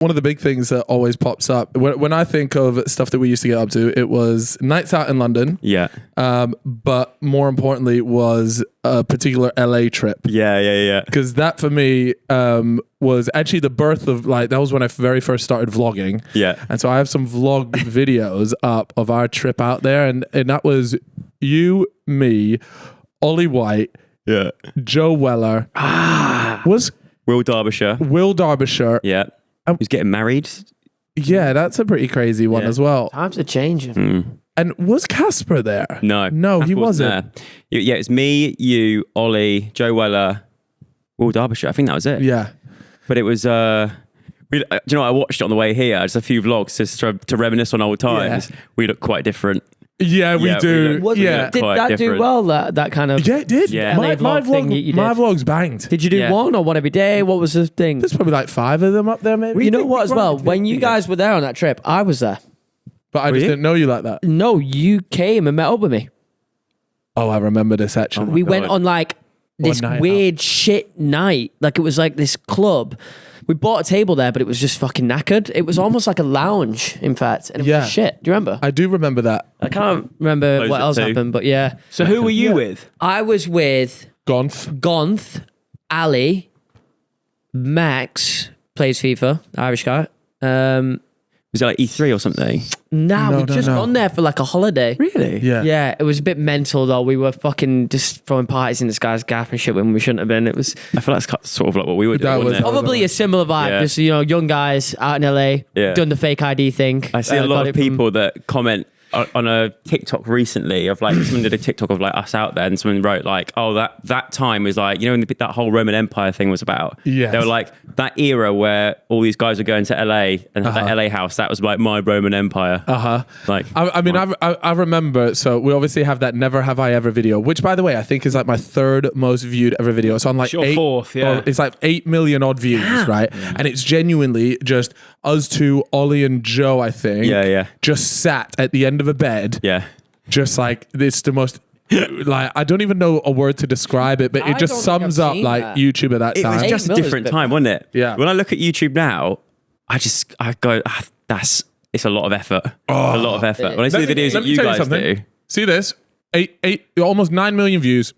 one of the big things that always pops up when I think of stuff that we used to get up to, it was nights out in London. Yeah. But more importantly was a particular LA trip. Yeah. Because that for me was actually the birth of that was when I very first started vlogging. Yeah. And so I have some vlog videos up of our trip out there, and that was you, me, Ollie White, Yeah. Joe Weller, was Will Derbyshire. Yeah. He's getting married. Yeah, that's a pretty crazy one as well. Times are changing. And was Casper there? No, he wasn't. There. Yeah, it's me, you, Ollie, Joe Weller, Will Derbyshire. I think that was it. Yeah. But it was, do you know, I watched it on the way here, just a few vlogs just to reminisce on old times. Yeah. We look quite different. Yeah, we do. Did that different. do well, that kind of... Yeah, it did. Yeah. My vlogs banged. Did you do one or one every day? What was the thing? There's probably like 5 of them up there, maybe. You know what as well? When you guys were there on that trip, I was there. But I just didn't know you like that. No, you came and met up with me. Oh, I remember this actually. We went on this weird shit night. It was like this club. We bought a table there, but it was just fucking knackered. It was almost like a lounge, in fact. And it was shit. Do you remember? I do remember that. I can't remember what else happened, but yeah. So who were you with? I was with Gonth, Ali, Max, plays FIFA, Irish guy. Was it like E3 or something? We've just gone there for a holiday. Really? Yeah. Yeah, it was a bit mental though. We were fucking just throwing parties in this guy's gaff and shit when we shouldn't have been. It was. I feel that's sort of like what we were doing. That was probably a similar vibe. Yeah. Just young guys out in LA, doing the fake ID thing. I see a lot of people that comment on a TikTok recently of someone did a TikTok of us out there, and someone wrote that time was when that whole Roman Empire thing was about. Yeah, they were that era where all these guys were going to LA and had that LA house. That was my Roman Empire. I remember. So we obviously have that Never Have I Ever video, which by the way I think is my 3rd most viewed ever video. It's on your 4th. Yeah, it's 8 million odd views, right? Yeah. And it's genuinely just us two, Ollie and Joe. I think. Yeah. Just sat at the end of a bed. Yeah. Just it's the most. I don't even know a word to describe it, but it just sums up YouTube at that time. It was just a different time, wasn't it? Yeah. When I look at YouTube now, I go, it's a lot of effort. A lot of effort. When I see the videos that you guys do. See this? Almost 9 million views.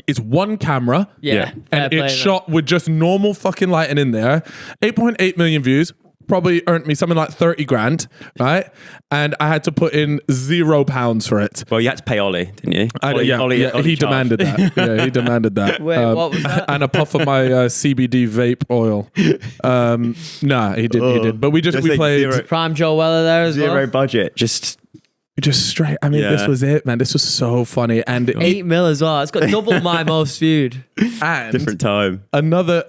It's one camera. Yeah. And it's shot with just normal fucking lighting in there. 8.8 million views. Probably earned me something like 30 grand, right? And I had to put in £0 for it. Well, you had to pay Ollie, didn't you? Ollie he demanded that. Yeah, he demanded that. Wait, what was that? And a puff of my CBD vape oil. Nah, he did. But we played Prime Joe Weller there as well. Zero budget, just straight. I mean, this was it, man. This was so funny. And 8 mil as well. It's got double my most viewed. And different time. Another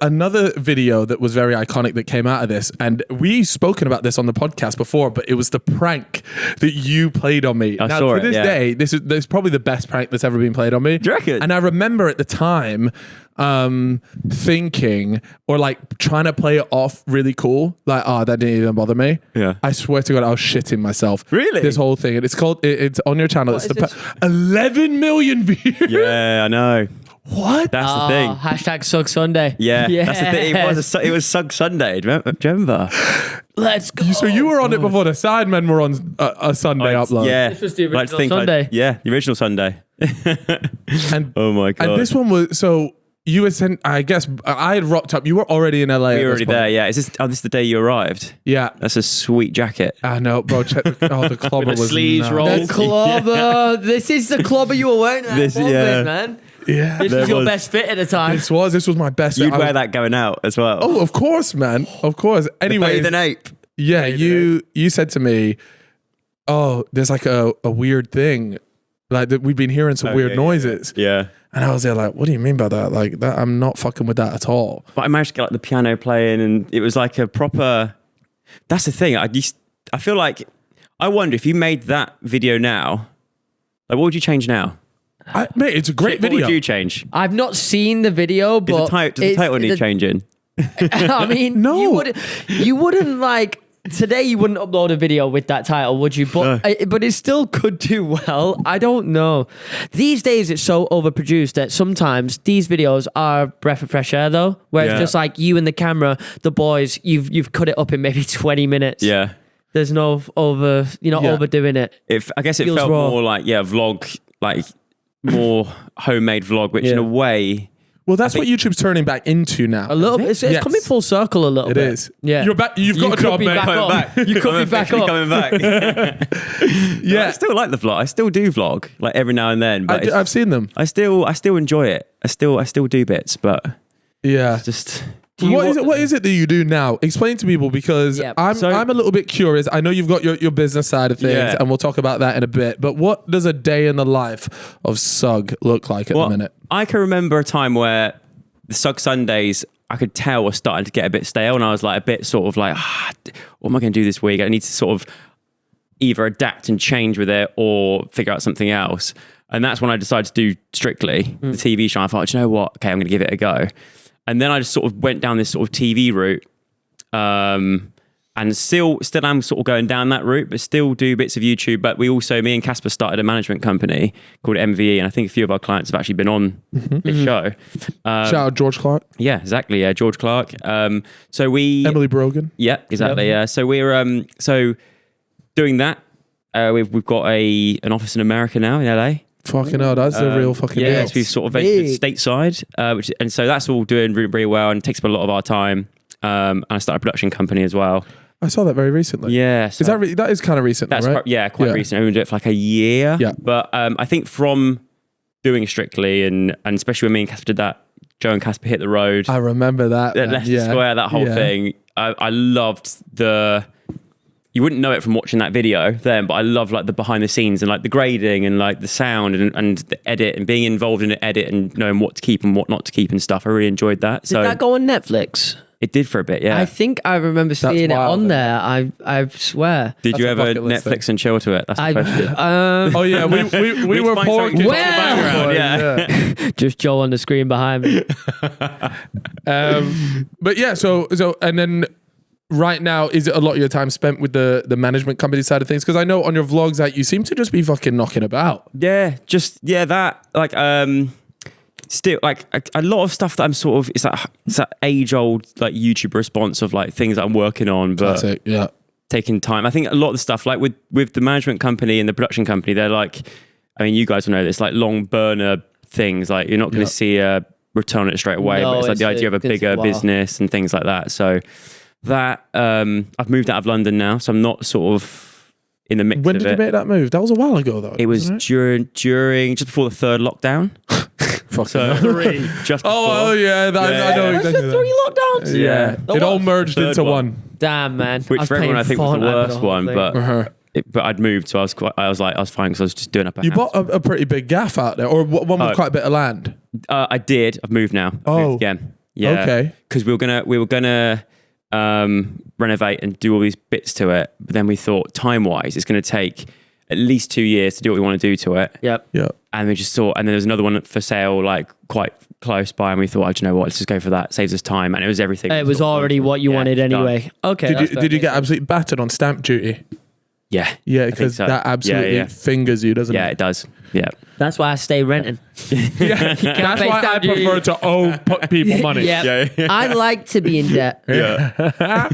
video that was very iconic that came out of this, and we've spoken about this on the podcast before, but it was the prank that you played on me. I saw to this day, this is probably the best prank that's ever been played on me. Do you reckon? And I remember at the time thinking or trying to play it off really cool, that didn't even bother me. Yeah, I swear to God, I was shitting myself. Really? This whole thing, and it's on your channel. What it's 11 million views. Yeah, I know. What? That's the thing. Hashtag Sug Sunday. Yeah, that's the thing. It was Sug Sunday. Do you remember? Let's go. So you were on it before the Sidemen were on a Sunday upload. Yeah. This was the original Sunday. The original Sunday. And oh my God. And this one was, so you were sent, I guess, I had rocked up. You were already in LA. We were already there, yeah. Is this the day you arrived? Yeah. That's a sweet jacket. I know, bro. Check the clobber With the was sleeves nuts. rolled. The clobber. This is the clobber you were wearing at This, yeah. man. Yeah. This was your best fit at the time. This was my best fit. You'd wear that going out as well. Oh, of course, man. Of course. Anyway. The ape. Yeah, you said to me, oh, there's a weird thing. That we've been hearing some weird noises. Yeah. And I was there what do you mean by that? That I'm not fucking with that at all. But I managed to get the piano playing, and it was a proper. That's the thing. I feel I wonder if you made that video now, what would you change now? Mate, it's a great video. What would you change? I've not seen the video, but Does the title need changing? I mean, no. You wouldn't today you wouldn't upload a video with that title, would you? But but it still could do well. I don't know. These days it's so overproduced that sometimes these videos are a breath of fresh air though, where it's just like you and the camera, the boys, you've cut it up in maybe 20 minutes. Yeah. There's no you're not overdoing it. I guess it Feels felt raw. more like vlog, like more homemade vlog, which in a way. Well, that's what YouTube's turning back into now. A little bit. It's coming full circle a little bit. It is. Yeah. You're back. You've got a job, mate. You could be back up. Coming back. Yeah. I still like the vlog. I still do vlog, like every now and then. But I've seen them. I still enjoy it. I still do bits, but Yeah. just. What is it that you do now? Explain to people, because I'm a little bit curious. I know you've got your business side of things, and we'll talk about that in a bit. But what does a day in the life of Sug look like at the minute? I can remember a time where the Sug Sundays, I could tell, were starting to get a bit stale, and I was like a bit sort of like, what am I going to do this week? I need to sort of either adapt and change with it or figure out something else. And that's when I decided to do Strictly, the TV show. I thought, do you know what? Okay, I'm going to give it a go. And then I just sort of went down this sort of TV route, and still am sort of going down that route, but still do bits of YouTube. But me and Casper started a management company called MVE, and I think a few of our clients have actually been on this show. Shout out George Clark. Yeah, exactly. Yeah, George Clark. So we Emily Brogan. Yeah, exactly. Yeah. So we're doing that. We've got an office in America now in LA. Fucking hell, that's a real fucking deal. So we've sort of ventured stateside, and so that's all doing really, really well and takes up a lot of our time. And I started a production company as well. I saw that very recently. Yeah. So Is that is kind of recent, that's right? quite recent. I've been doing it for like a year. Yeah. But I think from doing Strictly and especially when me and Casper did that, Joe and Casper hit the road. I remember that. Leicester Square, that whole thing. I loved you wouldn't know it from watching that video then, but I love like the behind the scenes and like the grading and like the sound and the edit and being involved in the edit and knowing what to keep and what not to keep and stuff. I really enjoyed that. Did that go on Netflix? It did for a bit, yeah. I think I remember seeing it on there. I swear. Did you ever Netflix and chill to it? That's the question. Oh yeah, we were poor kids. Well, yeah. Just Joe on the screen behind me. But yeah, so and then right now, is it a lot of your time spent with the management company side of things? Because I know on your vlogs that you seem to just be fucking knocking about. Yeah, that like still like a lot of stuff that I'm sort of it's that age old like YouTube response of like things that I'm working on, but Classic, yeah, taking time. I think a lot of the stuff like with the management company and the production company, they're like, I mean, you guys will know this, like long burner things. Like you're not going to see a return on it straight away, but it's like the idea of a bigger business and things like that. So that I've moved out of London now, so I'm not sort of in the mix. When did you make that move? That was a while ago, though. It was during just before the third lockdown. Fucking three. Just before. Oh yeah, I know Was exactly. there 3 lockdowns? Yeah. It all merged Third into one. one. Damn, man. Which for everyone I think was the worst one, but Uh-huh. but I'd moved, so I was fine because I was just doing up. You bought a pretty big gaff out there, or one with quite a bit of land. I did. I've moved now. Moved again. Yeah. Okay. Because we were gonna renovate and do all these bits to it, but then we thought time wise it's going to take at least 2 years to do what we want to do to it. Yep. Yeah. And we just thought, and then there's another one for sale like quite close by, and we thought, oh, do you know what? Let's just go for that. Saves us time, and it was everything. It was already what you wanted anyway. Done. Okay. Did you get absolutely battered on stamp duty? Yeah. Yeah, because that absolutely fingers you, doesn't it? Yeah, it does. Yeah. That's why I stay renting. Yeah, that's why I prefer to owe people money. Yep. Yeah. I like to be in debt. Yeah.